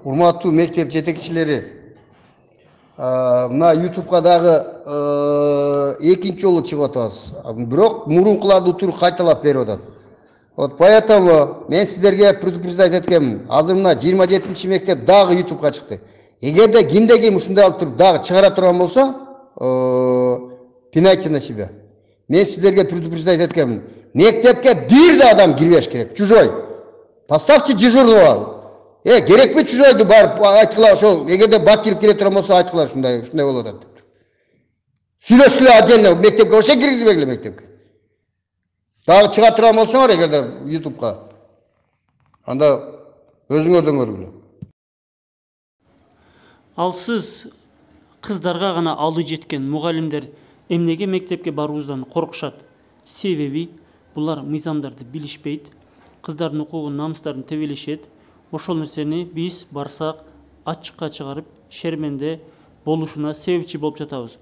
Урматтуу мектеп жетекчилери, мына YouTube'га дагы экинчи жолу чыгып атабыз. Бирок мурункуларды туруп кайталап берип атат. Вот поэтому мен сиздерге предупреждать эткенмин. Азыр мына 27-чи мектеп дагы YouTube'га чыкты. Эгерде ким ушундай алып туруп дагы чыгара турган болсо, пинайте на себя. Мен сиздерге предупреждать эткенмин. Мектепке бир да адам кирбеш керек. Чужой. Поставьте дежурного. Керекпи чужойду барып айткыла, ошол эгерде бак кирип келе турган болсо айткыла ушундай болуп атат. Сүйлөшкүлө отдельно мектепке, вообще киргизбегиле мектепке. Дагы чыга турган болсоңор эгерде YouTube'га, анда өзүңөрдөн көргүлө. Ал сиз кыздарга гана алы жеткен мугалимдер эмнеге мектепке баруубуздан коркушат? Себеби булар мыйзамдарды билишпейт, кыздардын укугун, намыстарын тебелешет. Ошол нерсени биз барсак ачыкка чыгарып шерменде болушуна себепчи болуп жатабыз.